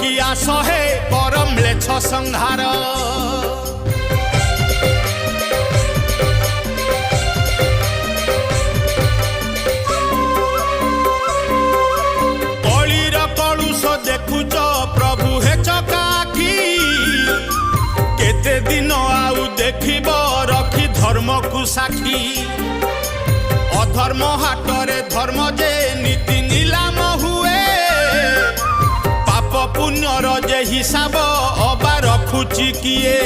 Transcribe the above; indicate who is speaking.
Speaker 1: किया सहे परम लेछ संहार कलिर कलुष देखुच प्रभु हे चकाकी केते दिन आउ देखिब रखी धर्म को साक्षी अधर्म हाटरे धर्म जे नीति नीलाम हुए पाप पुण्यर जे हिसाब अबा रखुची किए